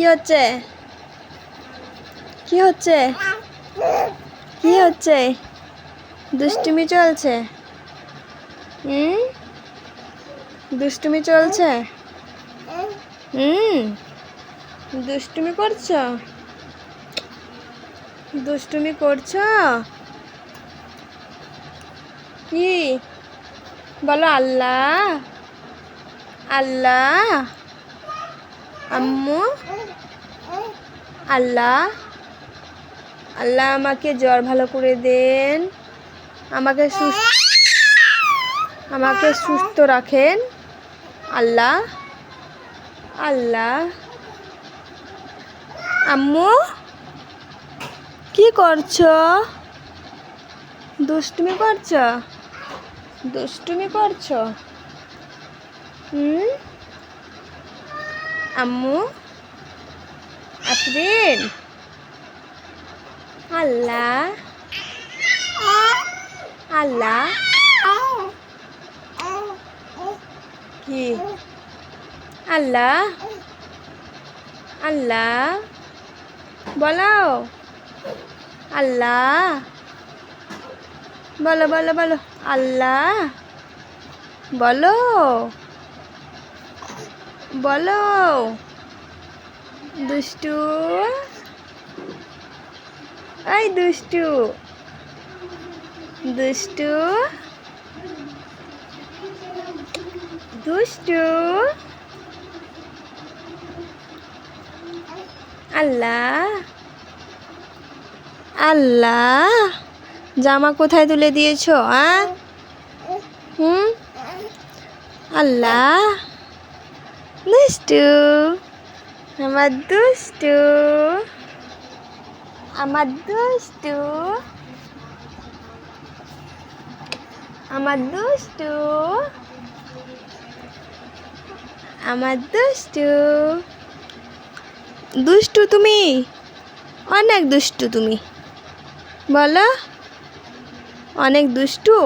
কি হচ্ছে? কি হচ্ছে? কি হচ্ছে? দুষ্টুমি চলছে? দুষ্টুমি চলছে? দুষ্টুমি করছো? দুষ্টুমি করছো? কি বলো? আল্লাহ আল্লাহ। আম্মু আল্লাহ আল্লাহ আমাকে জ্বর ভালো করে দেন, আমাকে সুস্থ রাখেন আল্লাহ আল্লাহ। আম্মু কি করছো? দুষ্টুমি করছো? দুষ্টুমি করছো? আম্মু আফরিন আল্লাহ আল্লাহ। কি আল্লাহ আল্লাহ বলো? আল্লাহ বলো বলো বলো। আল্লাহ বলো বলো। দুষ্টু, এই দুষ্টু দুষ্টু দুষ্টু। আল্লাহ আল্লাহ জামা কোথায় তুলে দিয়েছো? আল্লাহ। দুষ্টু আমার দুষ্টু, আমার দুষ্টু, আমার দুষ্টু, আমার দুষ্টু। দুষ্টু তুমি, অনেক দুষ্টু তুমি। বলো অনেক দুষ্টু।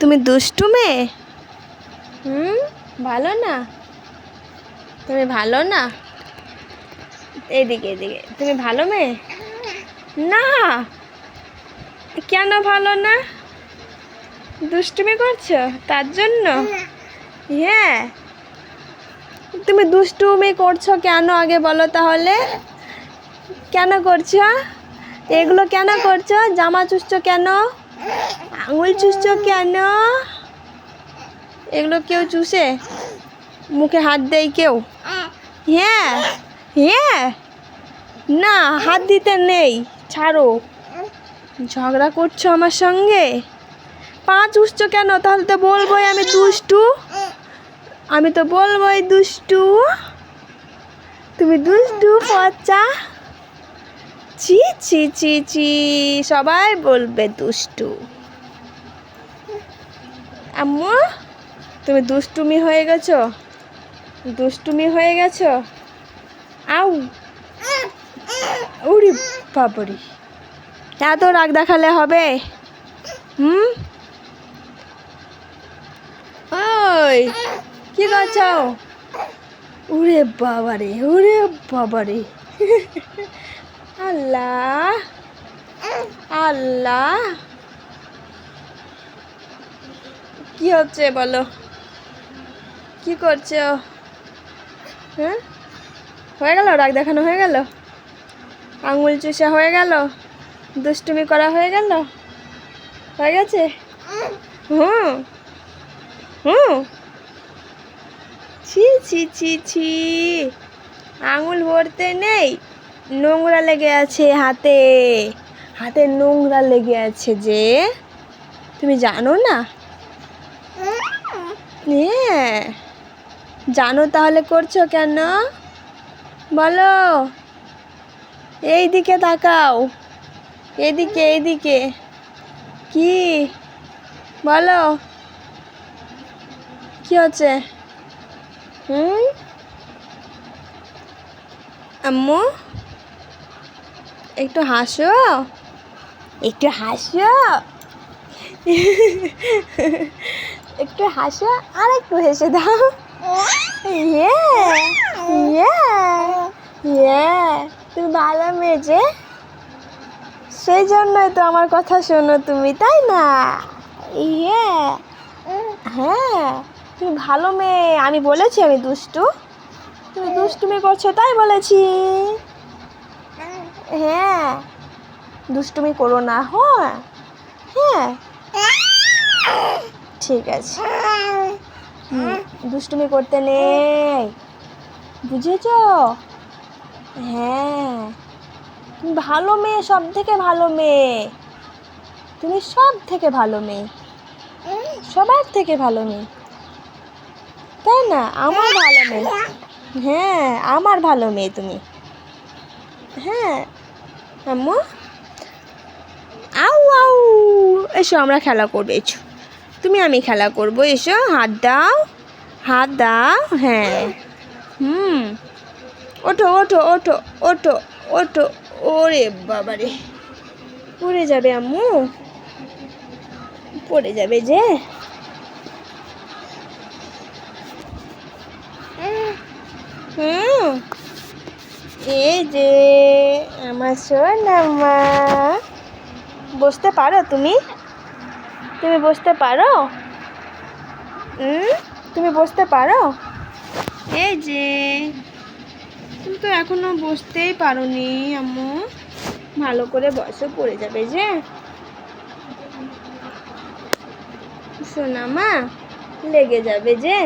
তুমি দুষ্টু মেয়ে। ভালো না? তুমি ভালো না? এদিকে এদিকে, তুমি ভালো মেয়ে না? কেন ভালো না? দুষ্টুমি করছো তার জন্য? হ্যাঁ, তুমি দুষ্টুমি করছো কেন আগে বলো তাহলে? কেন করছো এগুলো? কেন করছো? জামা চুষছো কেন? আঙুল চুষছো কেন? এগুলো কেউ চুষে? মুখে হাত দেয় কেউ? হ্যাঁ হ্যাঁ। না, হাত দিতে নেই, ছাড়ো। ঝগড়া করছো আমার সঙ্গে? পা চুষছো কেন? তাহলে তো বলবোই আমি দুষ্টু। আমি তো বলবোই দুষ্টু। তুমি দুষ্টু পচা। ছি ছি ছি ছি, সবাই বলবে দুষ্টু। আম্মু তুমি দুষ্টুমি হয়ে গেছো, দুষ্টুমি হয়ে গেছো। আউ উড়ি বাবারি, এত রাগ দেখালে হবে? ওই কি করছো? উড়ে বাবারে, উড়ে বাবারে। আল্লাহ আল্লাহ। কি হচ্ছে বলো? কি করছো? হয়ে গেল? রাগ দেখানো হয়ে গেল? আঙুল চুষা হয়ে গেল? দুষ্টুমি করা হয়ে গেল? হয়ে গেছে? ছি ছি ছি ছি, আঙুল ভরতে নেই, নোংরা লেগে আছে হাতে, হাতে নোংরা লেগে আছে যে, তুমি জানো না? হ্যাঁ জানো, তাহলে করছো কেন বলো? এই দিকে তাকাও, এদিকে এইদিকে। কি বলো? কি হচ্ছে? আম্মু একটু হাসো, একটু হাসো, একটু হাসো, আর একটু হেসে দাও। তুমি ভালো মেয়ে যে, সেই জন্যই তো আমার কথা শোনো তুমি, তাই না? হ্যাঁ, তুমি ভালো মেয়ে। আমি বলেছি আমি দুষ্টু? তুমি দুষ্টুমি করছো তাই বলেছি। হ্যাঁ, দুষ্টুমি করো না। হ্যাঁ হ্যাঁ, ঠিক আছে। দুষ্টুমি করতে নেই, বুঝেছো? হ্যাঁ, তুমি ভালো মেয়ে, সব থেকে ভালো মেয়ে। তুমি সব থেকে ভালো মেয়ে, সবার থেকে ভালো মেয়ে, তাই না? আমার ভালো মেয়ে। হ্যাঁ, আমার ভালো মেয়ে তুমি। হ্যাঁ আম্মু, আউ আউ, এসো আমরা খেলা করবো। এসো তুমি, আমি খেলা করবো। এসো, হাত দাও, হাত দাও। হ্যাঁ, ওঠো ওঠো ওঠো ওঠো ওঠো। ওরে বাবারে, পড়ে যাবে আম্মু, পড়ে যাবে যে। এই যে আমার সোনা মা। বসতে পারো তুমি? তুমি বসতে পারো? তুমি বসতে পারো? এই যে, তুমি তো এখনো বসতেই পারোনি আম্মু। ভালো করে বসো, পড়ে যাবে যে। সোনা মা, লেগে যাবে যে।